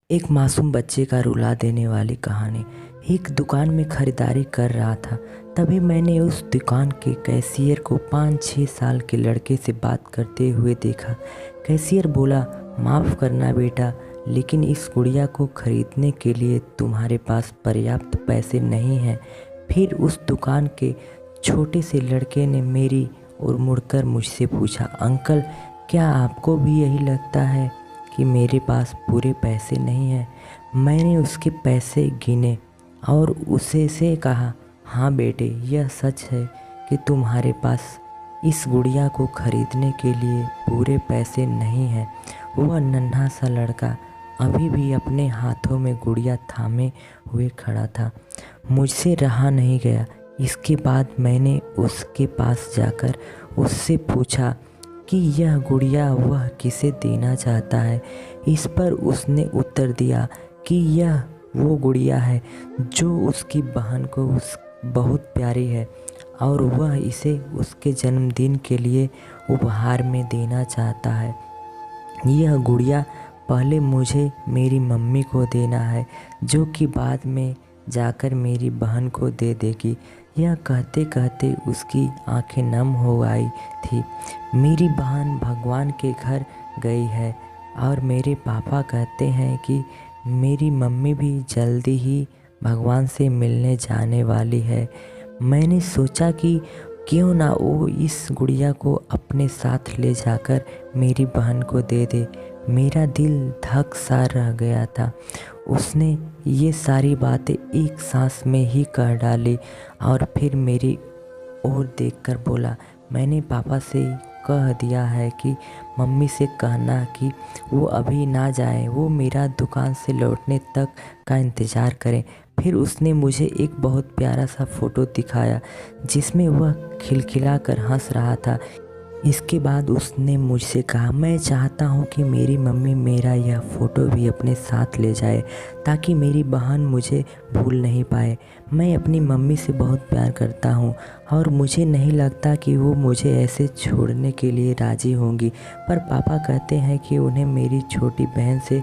एक मासूम बच्चे का रुला देने वाली कहानी। एक दुकान में खरीदारी कर रहा था, तभी मैंने उस दुकान के कैशियर को 5-6 साल के लड़के से बात करते हुए देखा। कैशियर बोला, माफ़ करना बेटा, लेकिन इस गुड़िया को खरीदने के लिए तुम्हारे पास पर्याप्त पैसे नहीं हैं। फिर उस दुकान के छोटे से लड़के ने मेरी ओर मुड़कर मुझसे पूछा, अंकल, क्या आपको भी यही लगता है कि मेरे पास पूरे पैसे नहीं हैं? मैंने उसके पैसे गिने और उसे से कहा, हाँ बेटे, यह सच है कि तुम्हारे पास इस गुड़िया को खरीदने के लिए पूरे पैसे नहीं हैं। वह नन्हा सा लड़का अभी भी अपने हाथों में गुड़िया थामे हुए खड़ा था। मुझसे रहा नहीं गया। इसके बाद मैंने उसके पास जाकर उससे पूछा कि यह गुड़िया वह किसे देना चाहता है। इस पर उसने उत्तर दिया कि यह वो गुड़िया है जो उसकी बहन को बहुत प्यारी है और वह इसे उसके जन्मदिन के लिए उपहार में देना चाहता है। यह गुड़िया पहले मुझे मेरी मम्मी को देना है, जो कि बाद में जाकर मेरी बहन को दे देगी। यह कहते कहते उसकी आंखें नम हो आई थी। मेरी बहन भगवान के घर गई है और मेरे पापा कहते हैं कि मेरी मम्मी भी जल्दी ही भगवान से मिलने जाने वाली है। मैंने सोचा कि क्यों ना वो इस गुड़िया को अपने साथ ले जाकर मेरी बहन को दे दे। मेरा दिल धक सा रह गया था। उसने ये सारी बातें एक सांस में ही कह डाली और फिर मेरी ओर देखकर बोला, मैंने पापा से कह दिया है कि मम्मी से कहना कि वो अभी ना जाए, वो मेरा दुकान से लौटने तक का इंतज़ार करें। फिर उसने मुझे एक बहुत प्यारा सा फ़ोटो दिखाया जिसमें वह खिलखिला कर हंस रहा था। इसके बाद उसने मुझसे कहा, मैं चाहता हूँ कि मेरी मम्मी मेरा यह फ़ोटो भी अपने साथ ले जाए ताकि मेरी बहन मुझे भूल नहीं पाए। मैं अपनी मम्मी से बहुत प्यार करता हूँ और मुझे नहीं लगता कि वो मुझे ऐसे छोड़ने के लिए राज़ी होंगी, पर पापा कहते हैं कि उन्हें मेरी छोटी बहन से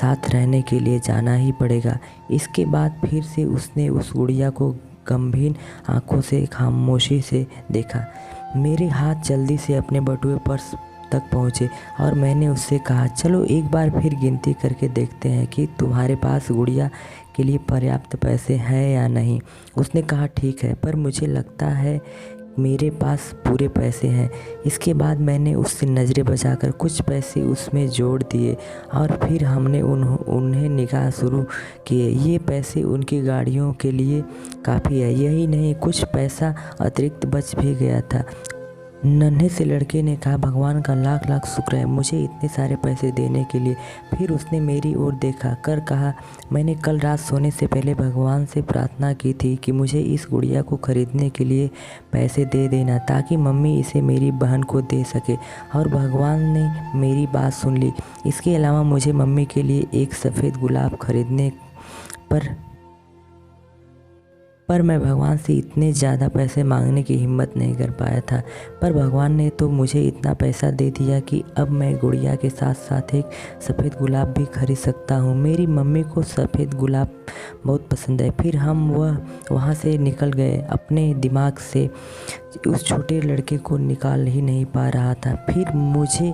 साथ रहने के लिए जाना ही पड़ेगा। इसके बाद फिर से उसने उस गुड़िया को गंभीर आंखों से खामोशी से देखा। मेरे हाथ जल्दी से अपने बटुए पर्स तक पहुँचे और मैंने उससे कहा, चलो एक बार फिर गिनती करके देखते हैं कि तुम्हारे पास गुड़िया के लिए पर्याप्त पैसे हैं या नहीं। उसने कहा, ठीक है, पर मुझे लगता है मेरे पास पूरे पैसे हैं। इसके बाद मैंने उससे नज़रें बचाकर कुछ पैसे उसमें जोड़ दिए और फिर हमने उन्हें निकाह शुरू किए। ये पैसे उनकी गाड़ियों के लिए काफ़ी है। यही नहीं, कुछ पैसा अतिरिक्त बच भी गया था। नन्हे से लड़के ने कहा, भगवान का लाख लाख शुक्र है मुझे इतने सारे पैसे देने के लिए। फिर उसने मेरी ओर देखा कर कहा, मैंने कल रात सोने से पहले भगवान से प्रार्थना की थी कि मुझे इस गुड़िया को खरीदने के लिए पैसे दे देना ताकि मम्मी इसे मेरी बहन को दे सके, और भगवान ने मेरी बात सुन ली। इसके अलावा मुझे मम्मी के लिए एक सफ़ेद गुलाब खरीदने पर मैं भगवान से इतने ज़्यादा पैसे मांगने की हिम्मत नहीं कर पाया था। पर भगवान ने तो मुझे इतना पैसा दे दिया कि अब मैं गुड़िया के साथ साथ एक सफ़ेद गुलाब भी खरीद सकता हूँ। मेरी मम्मी को सफ़ेद गुलाब बहुत पसंद है। फिर हम वहाँ से निकल गए। अपने दिमाग से उस छोटे लड़के को निकाल ही नहीं पा रहा था। फिर मुझे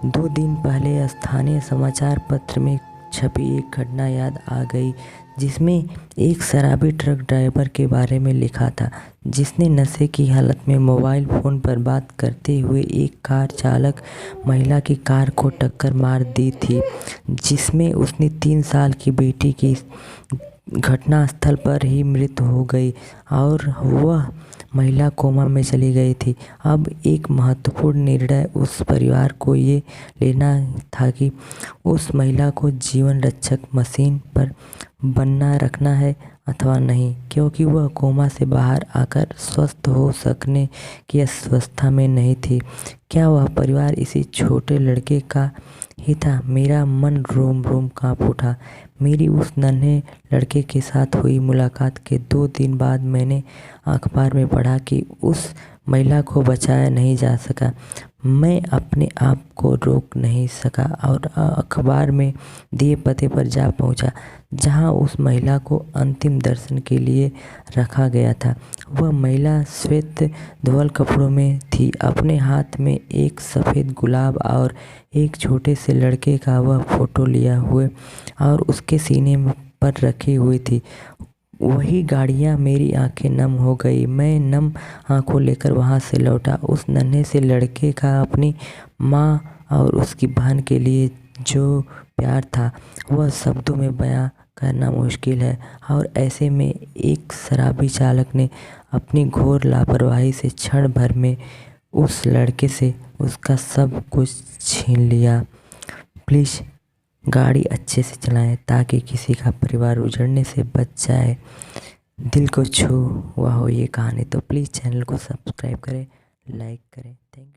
2 दिन पहले स्थानीय समाचार पत्र में छपी एक घटना याद आ गई जिसमें एक शराबी ट्रक ड्राइवर के बारे में लिखा था जिसने नशे की हालत में मोबाइल फ़ोन पर बात करते हुए एक कार चालक महिला की कार को टक्कर मार दी थी, जिसमें उसने 3 साल की बेटी की घटनास्थल पर ही मृत्यु हो गई और वह महिला कोमा में चली गई थी। अब एक महत्वपूर्ण निर्णय उस परिवार को ये लेना था कि उस महिला को जीवन रक्षक मशीन पर बना रखना है अथवा नहीं, क्योंकि वह कोमा से बाहर आकर स्वस्थ हो सकने की अवस्था में नहीं थी। क्या वह परिवार इसी छोटे लड़के का ही था? मेरा मन रोम रोम काँप उठा। मेरी उस नन्हे लड़के के साथ हुई मुलाकात के 2 दिन बाद मैंने अखबार में पढ़ा कि उस महिला को बचाया नहीं जा सका। मैं अपने आप को रोक नहीं सका और अखबार में दिए पते पर जा पहुंचा, जहां उस महिला को अंतिम दर्शन के लिए रखा गया था। वह महिला श्वेत धवल कपड़ों में थी, अपने हाथ में एक सफ़ेद गुलाब और एक छोटे से लड़के का वह फोटो लिया हुए और उसके सीने पर रखी हुई थी। वही गाड़ियाँ, मेरी आंखें नम हो गई। मैं नम आंखों लेकर वहां से लौटा। उस नन्हे से लड़के का अपनी माँ और उसकी बहन के लिए जो प्यार था वह शब्दों में बयां करना मुश्किल है। और ऐसे में एक शराबी चालक ने अपनी घोर लापरवाही से क्षण भर में उस लड़के से उसका सब कुछ छीन लिया। प्लीज़ गाड़ी अच्छे से चलाएं ताकि किसी का परिवार उजड़ने से बच जाए। दिल को छू हुआ हो ये कहानी तो प्लीज़ चैनल को सब्सक्राइब करें, लाइक करें। Thank you.